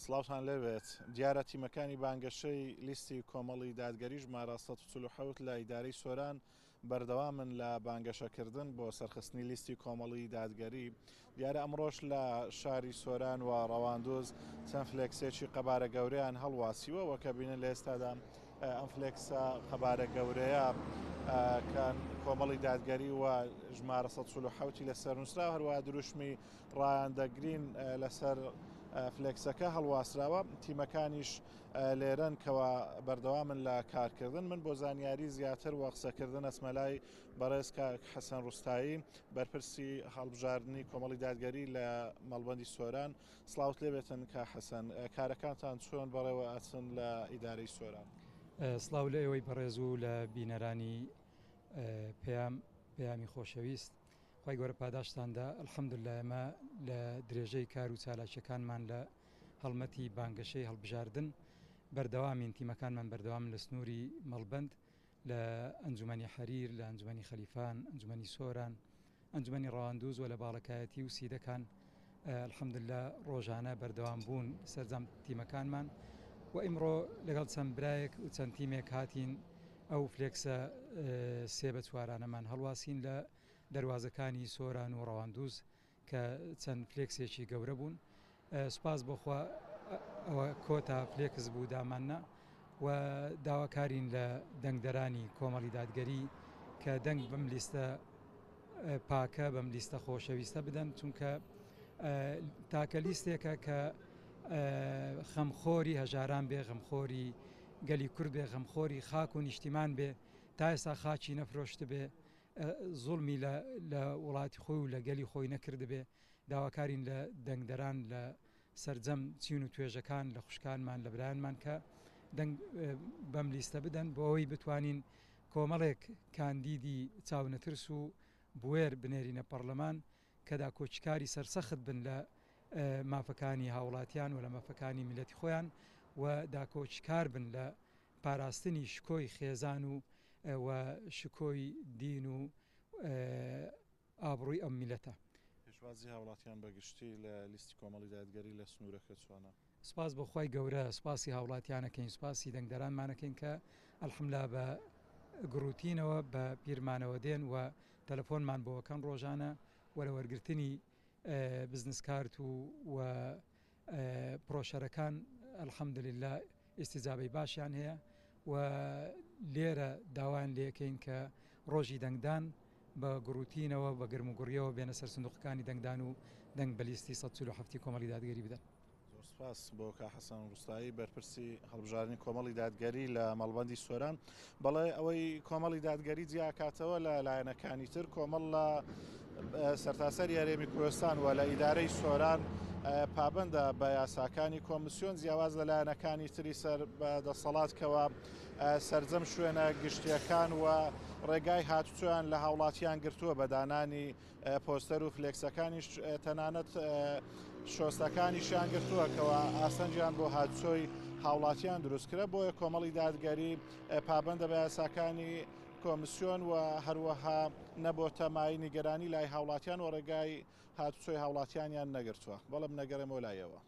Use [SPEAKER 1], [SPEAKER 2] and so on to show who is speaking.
[SPEAKER 1] سڵاوتان لەوێت دیارە تیمەکانی بانگەشەی لیستی کۆمەڵی دادگەری ژمارە 147 لە ئیدارەی سۆران بەردەوامن لە بانگەشەکردن بۆ سەرخستنی لیستی کۆمەڵی دادگەری. دیارە ئەمڕۆژ لە شاری سۆران و ڕەواندۆز چەند فلێکسێکی قەبارە گەورەیان هەڵواسیوە وەکە بینن لە ئێستادا ئەم فلێکسە قەبارە گەورەیە کۆمەڵی دادگەری و ژمارە 147 لەسەر نووسرا، هەروە دروشمی ڕایاندەگرین لەسەر فلێکسەکە هەڵواسراوە. تیمەکانیش لێرەن کەوا بەردەوامن لە کارکردن. من بۆ زانیاری زیاتر وە قسەکردن ئەسمەلای بەڕێز حەسەن ڕوستایی بەرپرسی هەڵبژاردننی کۆمەڵی دادگەری لە مەڵبەندی سۆران. سڵاوت لێبێتن کە حەسەن، کارەکانتان چۆن بەڕێوە ئەچن لە ئیدارەی سۆران؟
[SPEAKER 2] سڵاو لە ئێوەی بەڕێز و لە بینەرانی پەیامی خۆشەویست، خی گەورە پاداشتاندا. ئەلحەمدوللا ئێمە لە درێژەی کار و چالاکیەکانمان لە هەڵمەتی بانگەشەی هەڵبژاردن بەردەوامین. تیمەکانمان بەردەوام لە سنووری مەڵبەند، لە ئەنجومەنی حەریر، لە ئەنجومەنی خەلیفان، ئەنجومەنی سۆران، ئەنجومەنی ڕەواندوز و لە باڵەکایەتی و سیدەکان ئەلحەمدوللا ڕۆژانە بەردەوام بوون سەرجەم تیمەکانمان. و ئیمڕۆ لەگەڵ چەند برایەک و چەند تیمێک هاتین ئەو فلێکسە سێ بە چوارانەمان هەڵواسین لە دەواازەکانی سۆران و ڕەواندوز کە چەند فلێکسێکی گەورە بوون. سوپاس بۆخوا ئەوە کۆتا فلێکس بوو داماننا و داواکارین لە دەنگدەرانی کۆمەڵی دادگەری کە دەنگ بەم لیستە پاکە بەم لیستە خۆشەویستە بدەن، چونکە تاکە لیستێکە کە خەمخۆری هەژاران بێ، غەمخۆری گەلی کورد بێ، غەمخۆری خاک و نیشتیمان بێ، تا ئێستا خاچی نەفرۆشت بێ، زوڵمی لە وڵاتی خۆی و لە گەلی خۆی نەکرد بێ. داواکارین لە دەنگدەران لە سەرجەم چین و توێژەکان لە خوشکانمان لە برایانمان کە دەنگ بەم لیستە بدەن بۆ ئەوەی بتوانین کۆمەڵێک کاندیدی چاونەترس و بوێر بنێرینە پەرلەمان کەدا کۆچکاری سەرسەخت بن لە مافەکانی هاوڵاتیان و لە مافەکانی میلەتی خۆیان و داکۆچکار بن لە پاراستنی شکۆی خێزان و شکۆی دین و ئابڕووی ئەم میلەتە.
[SPEAKER 1] پێشوازی هاوڵاتیان بەگشتی لە لیستی کۆمەڵی دادگەری لە سنوورەکە چۆنە؟
[SPEAKER 2] سپاس بۆ خی گەورە، سپاسی هاوڵاتیانەکەین، سپاسی دەنگدەرانمانەکەین کە ئەلحەمدولیلا بە گروتینەوە بە پیرمانەوە دێن و تەلەفۆنمان بۆەکەن ڕۆژانە وەرە وەرگرتنی بزنس کارت و پرۆشەرەکان. ئەلحەمدولیلا ئیستیجابەی باشیان هەیە و لێرە داوایان لێکەین کە ڕۆژی دەنگدان بە گروتینەوە بە گرم و گوڕیەوە بێنە سەر سندوقەکانی دەنگدان و دەنگ بە لیستی 147 کۆمەڵی دادگەری بدەن.
[SPEAKER 1] زۆر سپاس بۆ حەسەن ڕوستایی بەرپرسی هەڵبژاردننی کۆمەڵی دادگەری لە مەڵبەندی سۆران. بەڵێ ئەوەی کۆمەڵی دادگەری جیاکاتەوە لە لایەنەکانی تر، کۆمەڵ لە سەرتاسەر یاریێمی کوردستان و لە ئیدارەی سۆران پابندە بە یاساکانی کۆمیسیۆن جیاواز لە لایەنەکانی تری سەر بەدەسەڵاتکەوە سەرجەم شوێنە گشتیەکان و ڕێگای هاتوچۆیان لە هاوڵاتیان گرتووە بە دانانی پۆستەر و فلێکسەکانیش، تەنانەت شۆستەکانیشیان گرتووەکەوە ئاسەنجیان بۆ هاتوچۆی هاوڵاتیان دروستکرە. بۆیە کۆمەڵی دادگەری پابندە بە یاساکانی کۆمیسیۆن و هەروەها نەبۆتە مای نیگەرانی لای هاوڵاتیان و ڕێگای هاتوچۆی هاوڵاتیانیان نەگرتووە. بەڵام نەگەڕێمەوە لایەوە.